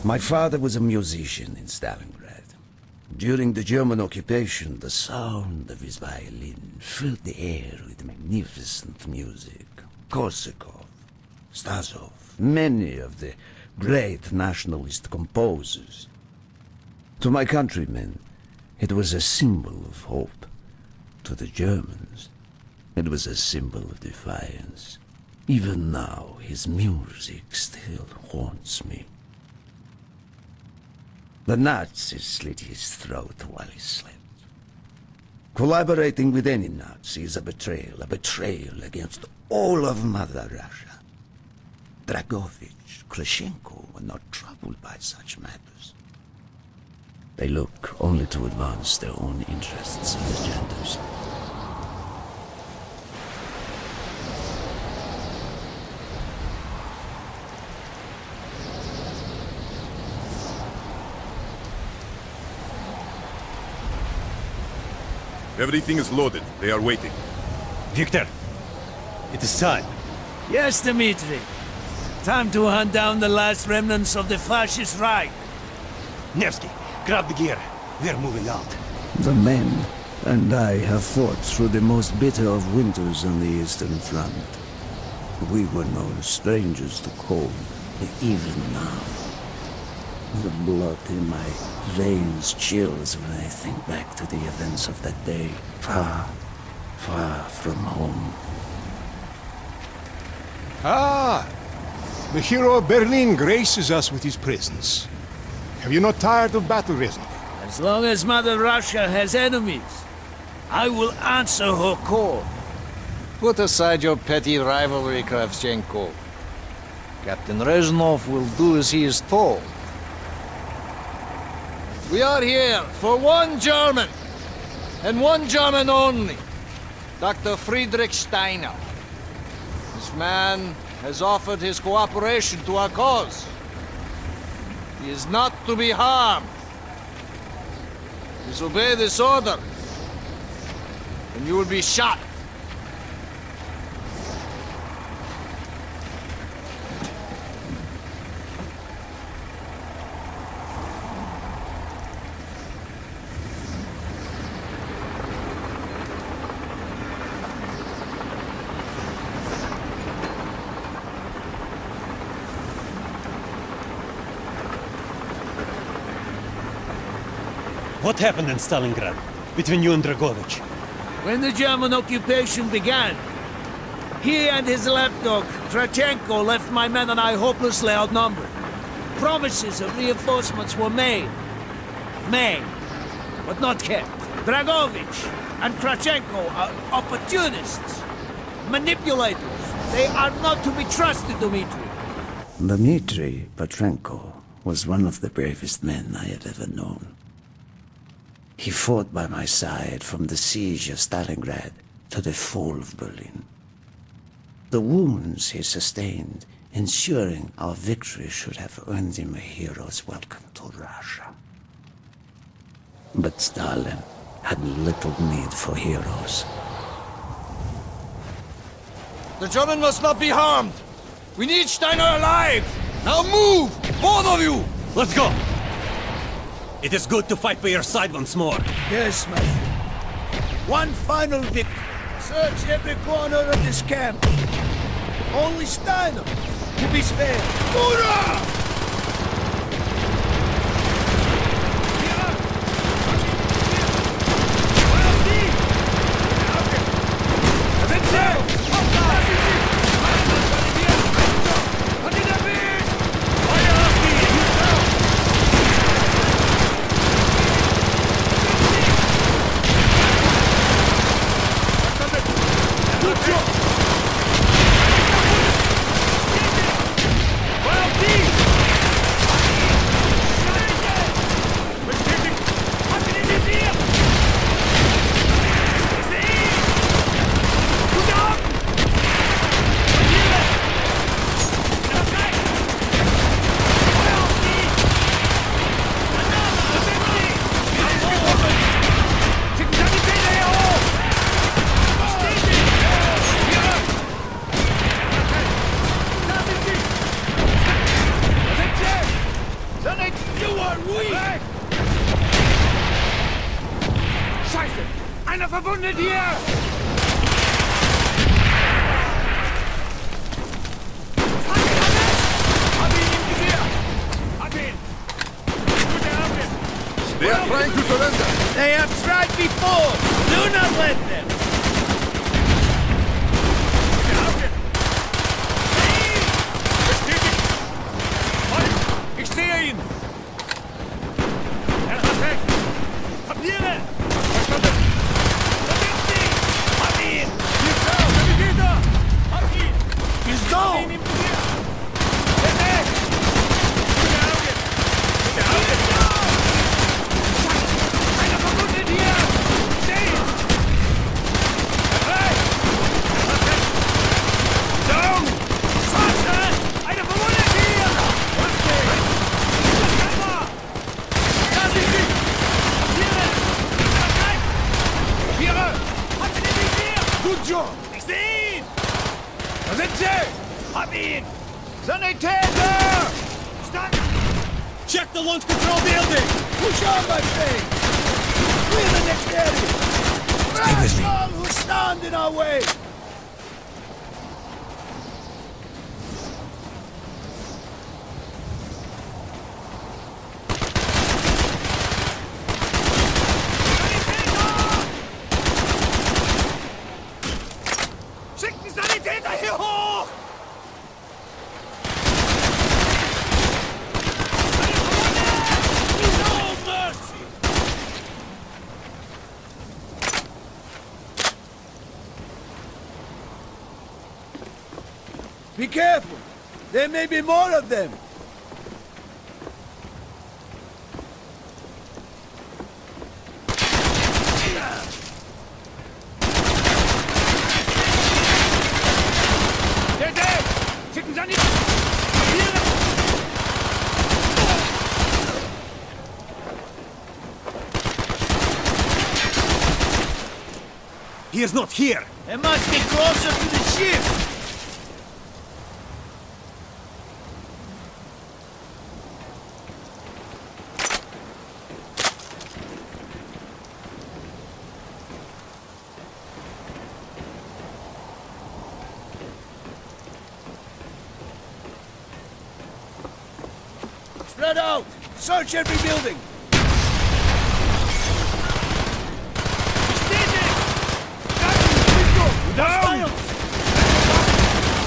My father was a musician in Stalingrad. During the German occupation, the sound of his violin filled the air with magnificent music. Korsakov, Stasov, many of the great nationalist composers. To my countrymen, it was a symbol of hope. To the Germans, it was a symbol of defiance. Even now, his music still haunts me. The Nazis slit his throat while he slept. Collaborating with any Nazi is a betrayal against all of Mother Russia. Dragovich, Krashenko were not troubled by such matters. They look only to advance their own interests and agendas. Everything is loaded. They are waiting. Victor, it is time. Yes, Dmitri. Time to hunt down the last remnants of the fascist Reich. Nevsky, grab the gear. We are moving out. The men and I have fought through the most bitter of winters on the Eastern Front. We were no strangers to cold, but even now, the blood in my veins chills when I think back to the events of that day, far, far from home. Ah! The hero of Berlin graces us with his presence. Have you not tired of battle, Reznov? As long as Mother Russia has enemies, I will answer her call. Put aside your petty rivalry, Kravchenko. Captain Reznov will do as he is told. We are here for one German, and one German only. Dr. Friedrich Steiner. This man has offered his cooperation to our cause. He is not to be harmed. Disobey this order, and you will be shot. What happened in Stalingrad between you and Dragovich? When the German occupation began, he and his lapdog, Krachenko, left my men and I hopelessly outnumbered. Promises of reinforcements were made, but not kept. Dragovich and Krachenko are opportunists, manipulators. They are not to be trusted, Dmitri. Dmitri Petrenko was one of the bravest men I have ever known. He fought by my side from the siege of Stalingrad to the fall of Berlin. The wounds he sustained, ensuring our victory, should have earned him a hero's welcome to Russia. But Stalin had little need for heroes. The German must not be harmed. We need Steiner alive. Now move, both of you. Let's go! It is good to fight by your side once more. Yes, my friend. One final victory. Search every corner of this camp. Only Steiner will be spared. Hoorah! Well, verwundet hier! They are trying to surrender. They have tried before! Do not let them! Ich sehe ihn! Er hat weg! Papiere! Verstanden! Da sind sie! Hab ihn! Hier ist er! Navigator! Hab ihn! He's gone! Ihn im Visier! Der ist weg! Gute Augen! Gute Augen! Einer verwundet hier! Seh ihn! Er frei! Er hat weg! Down! Schwarze! Einer verwundet hier! Da sind sie! Papiere! Papiere! Hab ihn im Visier! Good job! Ich seh ihn! Da sind sie! Hab ihn! Sanitäter! Stand! Check the launch control building! Push on, my friend! Clear the next area! Stay with me. All who stand in our way! Schickt einen Sanitäter hier hoch! No mercy! Be careful! There may be more of them! Der ist weg! Schickt einen Sanitäter! Papiere! He is not here! They must be closer to the ship! Spread out! Search every building! Down!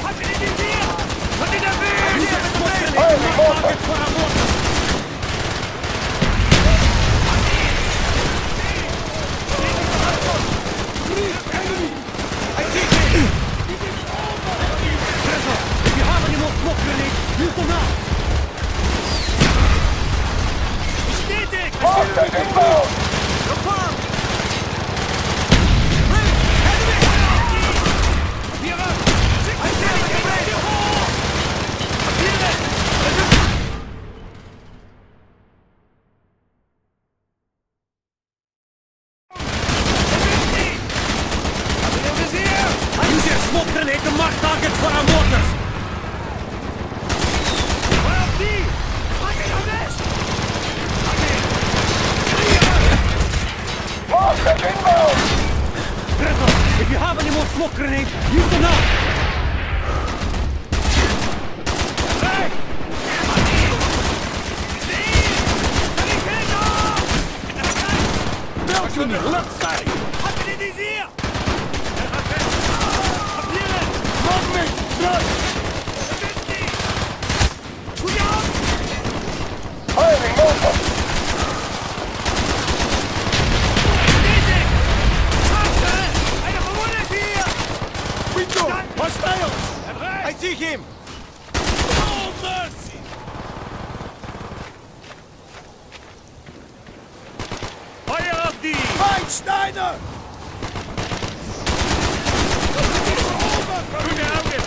Hab ihn im Visier! Und in der Höhe! If you have any more smoke grenades, use them now! Bestätigt! Use your smoke grenade to mark targets for our mortars! Gretel, if you have any more smoke grenades, use them now! On the left side! Hab ihn im Visier! Papiere! Movement! Run! Da sind sie! Gute Augen! Bestätigt! Schwarze! Einer verwundet hier! Window! Hostiles! Er frei! I see him! No mercy! Feuer auf die! Fight, Steiner! Gute Augen!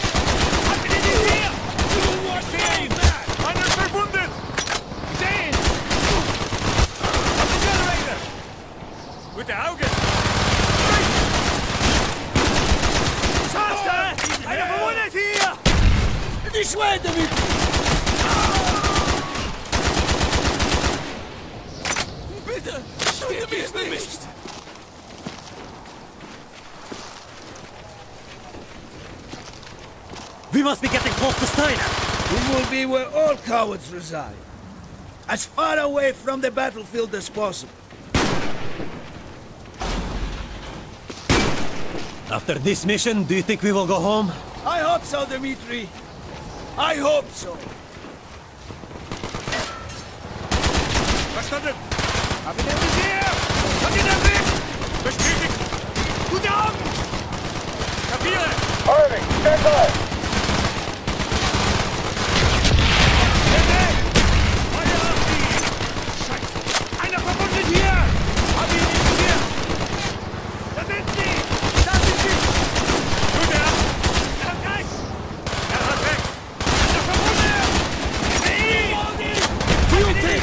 Hab ihn im Visier! Sehen! Einer ist verwundet! Sehen! Auf den Generator! Gute Augen! Schwarze! Einer verwundet hier! This way, David! Bitte! Töte mich nicht! We must be getting close to Steiner. We will be where all cowards reside. As far away from the battlefield as possible. After this mission, do you think we will go home? I hope so, Dmitri. I hope so. Verstanden! Haben wir den Visier! Hat ihn erwischt! Bestätigt! Gute Augen! Kapiere! Harvey, stand by! Feuer auf die! Scheiße! Einer verwundet hier! Hab ihn im Visier! Da sind sie! Da sind sie! Gute Augen! Er hat rechts! Er hat rechts! Einer verwundet! Ich sehe ihn! Hab ihn im Visier!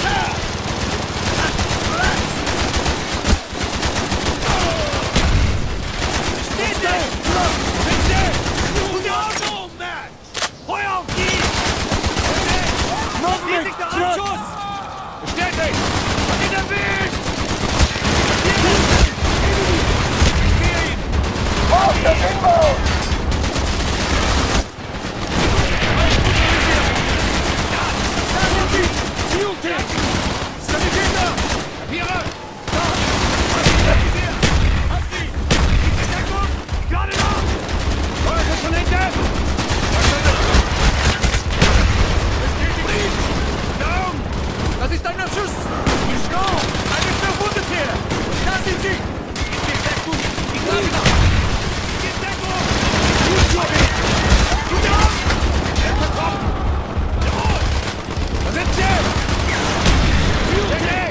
Da! Das ist ein Schuss! Nicht go! Eine verwundet hier! Da sind sie! Ich geh Deckung! Ich glaube noch! Ich geh Deckung! Gut, Johnny! Gute Augen! Er verkommt! Jawohl! Da sind sie! Hey!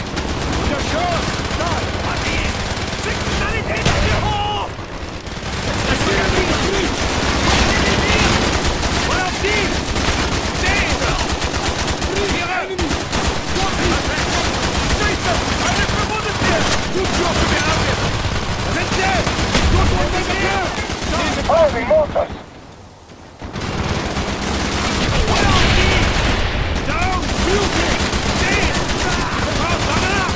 Guter Schuss! Da! Hat ihn! Schickt die Sanitäter hier hoch! Das ist wieder nicht! Voll auf sie! Stehen! Hier! Alles verwundet hier! Gut, Jochen, wir haben es! Da sind sie! Gut, unter mir! Harvey, Mortis! Feuer auf die! Down! Shooting! Stehen! Raus, danach!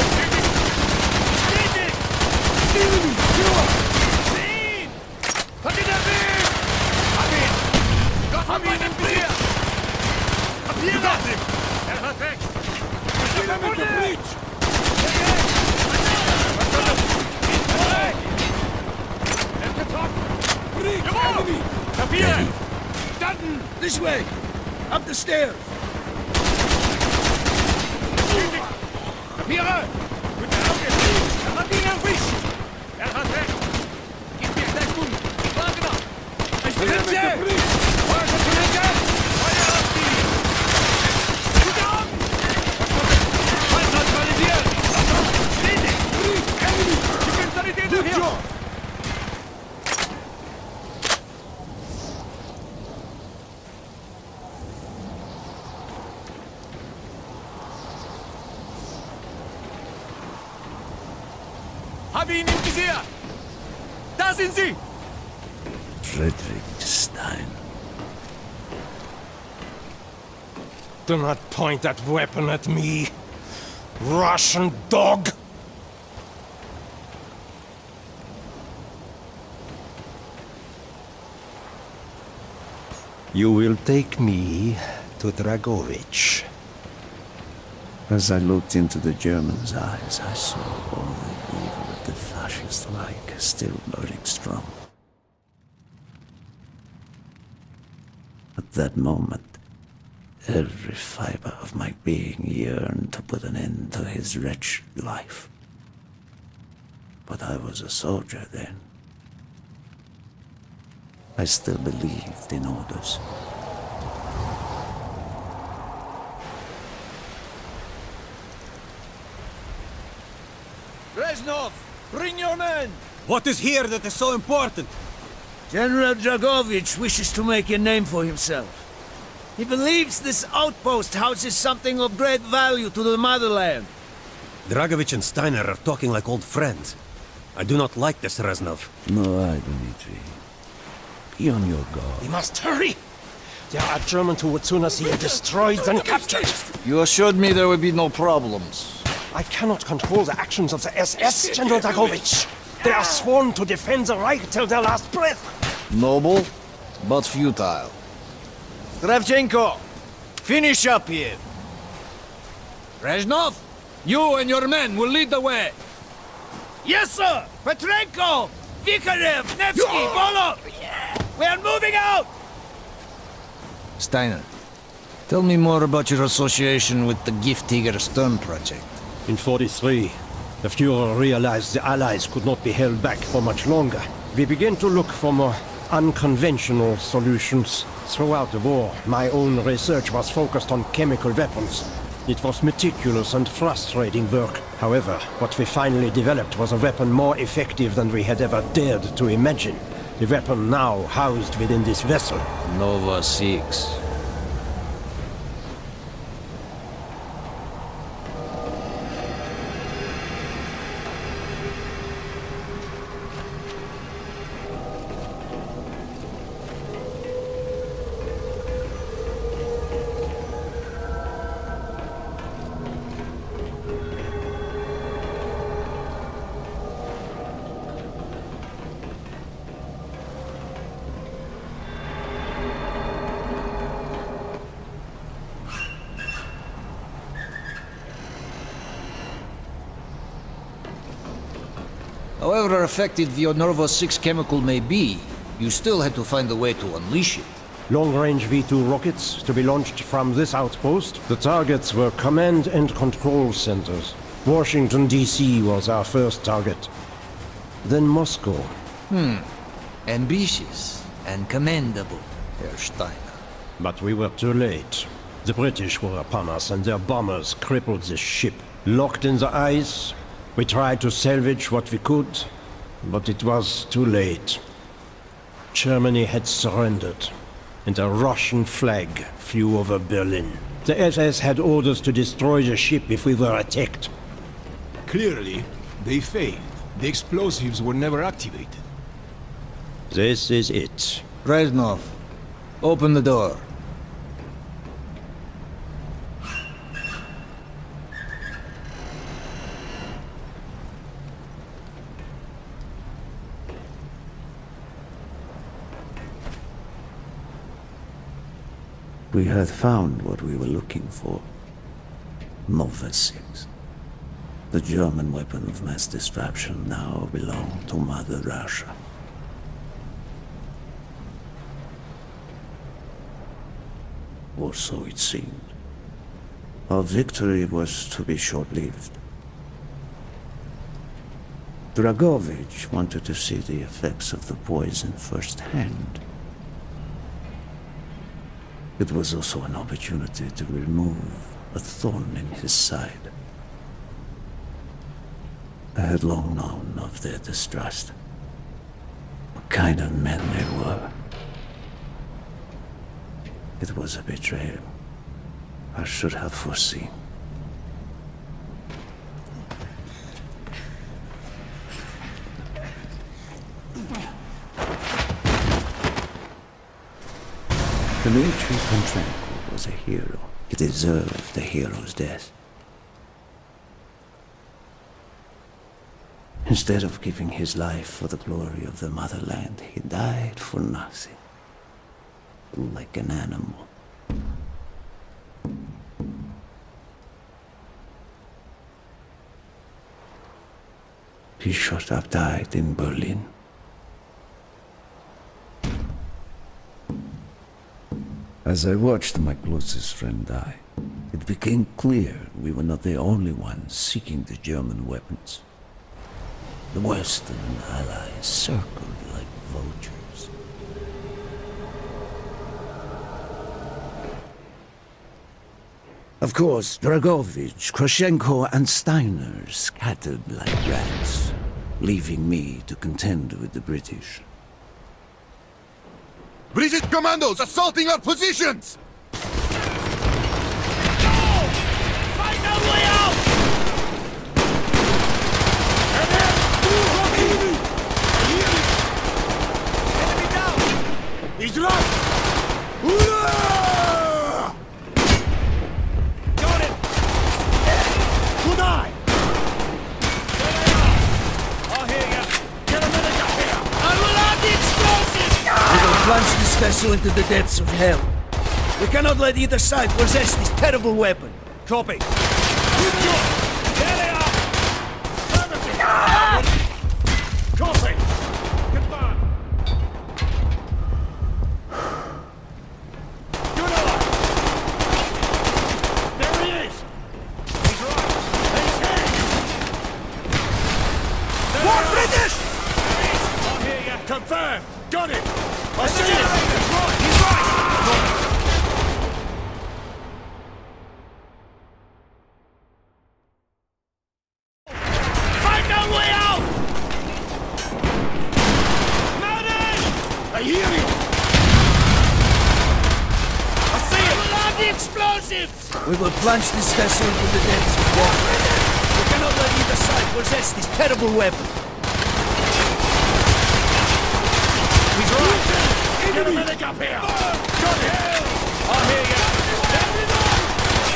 Stetig! Stetig! Stehen! Hat ihn erwischt! Hab ihn! Gott, hab ihn im Visier! Papier auf ihm! Er hat rechts! This way! Up the stairs! Papiere! Gute Augen! Er hat ihn erwischt! Er hat recht! Gib mir Deckung! Ich warte noch! Ich bin sie! Feuer zu linke! Feuer auf die! Gute Augen! Feind neutralisiert! Stetig! Ich bin Sanitäter hier! Hab ihn im Visier! Da sind sie! Frederick Stein. Do not point that weapon at me, Russian dog! You will take me to Dragovich. As I looked into the German's eyes, I saw all the evil of the fascist Reich still burning strong. At that moment, every fiber of my being yearned to put an end to his wretched life. But I was a soldier then. I still believed in orders. Reznov, bring your men! What is here that is so important? General Dragovich wishes to make a name for himself. He believes this outpost houses something of great value to the motherland. Dragovich and Steiner are talking like old friends. I do not like this, Reznov. No, I, Dmitri. Be on your guard. We must hurry! There are Germans who would sooner see you destroyed than captured! You assured me there would be no problems. I cannot control the actions of the SS, General Dragovich. They are sworn to defend the Reich till their last breath. Noble, but futile. Kravchenko, finish up here. Reznov, you and your men will lead the way. Yes, sir! Petrenko! Vikarev! Nevsky! Volov! We are moving out! Steiner, tell me more about your association with the Giftiger Stern project. In 43, the Fuhrer realized the Allies could not be held back for much longer. We began to look for more unconventional solutions. Throughout the war, my own research was focused on chemical weapons. It was meticulous and frustrating work. However, what we finally developed was a weapon more effective than we had ever dared to imagine. The weapon now housed within this vessel. Nova 6. However effective your Nova 6 chemical may be, you still had to find a way to unleash it. Long-range V2 rockets to be launched from this outpost. The targets were command and control centers. Washington, D.C. was our first target. Then Moscow. Ambitious and commendable, Herr Steiner. But we were too late. The British were upon us and their bombers crippled the ship. Locked in the ice, we tried to salvage what we could, but it was too late. Germany had surrendered, and a Russian flag flew over Berlin. The SS had orders to destroy the ship if we were attacked. Clearly, they failed. The explosives were never activated. This is it. Reznov, open the door. We had found what we were looking for. Nova 6. The German weapon of mass destruction now belonged to Mother Russia. Or so it seemed. Our victory was to be short-lived. Dragovich wanted to see the effects of the poison firsthand. It was also an opportunity to remove a thorn in his side. I had long known of their distrust. What kind of men they were. It was a betrayal I should have foreseen. Dmitri Petrenko was a hero. He deserved a hero's death. Instead of giving his life for the glory of the motherland, he died for nothing. Like an animal. He should have died in Berlin. As I watched my closest friend die, it became clear we were not the only ones seeking the German weapons. The Western allies circled like vultures. Of course, Dragovich, Krashenko, and Steiner scattered like rats, leaving me to contend with the British. British commandos assaulting our positions! Find our way out! Enemy down! He's right! Got it! Good eye! I'll hear ya. Get a minute up here. I will add the explosives! We will plunge this vessel vessel into the depths of hell. We cannot let either side possess this terrible weapon. Copy. There they are! Copy! Goodbye! Good eye! There he is! He's right! He's here! More British! I'll hear you. Confirm! Got him! I see him! He's right! He's right! Find our way out! I hear you! I see it! Alarm the explosives! We will plunge this vessel into the depths of hell. We cannot let either side possess this terrible weapon. He's right! Get a medic up here! Got him! I hear you!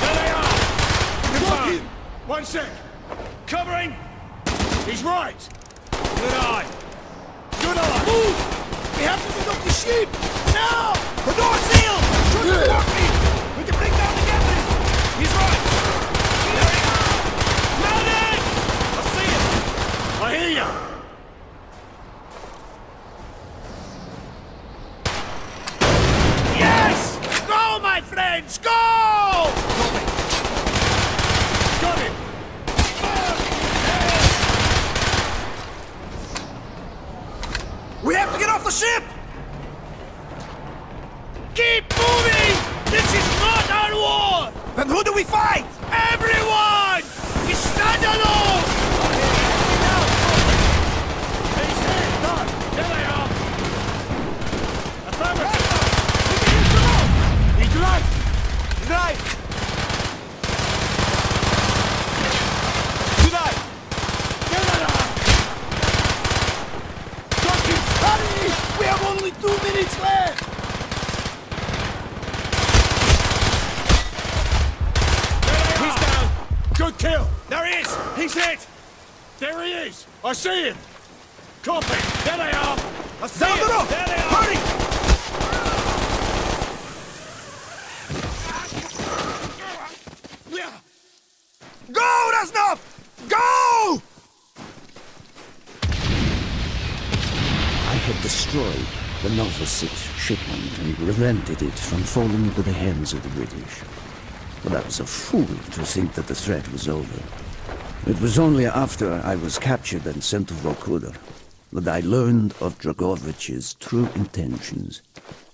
There they are! Confirm! 1 sec! Covering! He's right! Good eye! Good eye! Move! We have to get off the ship! Now! The door sealed! Shoot the forklift! We can bring down the captain! He's right! There he is! Medic! I see it! I hear you! Yes! Go, my friends! Go! Got him! We have to get off the ship! Keep moving! This is not our war! Then who do we fight? Everyone! We stand alone! He's here! Done! There they are! Affirmative! He's right! He's right! Good eye! There they are! Got him! Hurry! We have only 2 minutes left! He's down! Good kill! There he is! He's hit! There he is! I see him! Copy! There they are! I see Down him! the road! There they are! Hurry! Go, Reznov! Go! I had destroyed the Nova 6 shipment and prevented it from falling into the hands of the British. But I was a fool to think that the threat was over. It was only after I was captured and sent to Vorkuta that I learned of Dragovich's true intentions.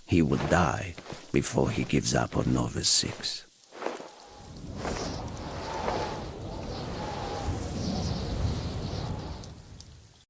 He would die before he gives up on Nova 6.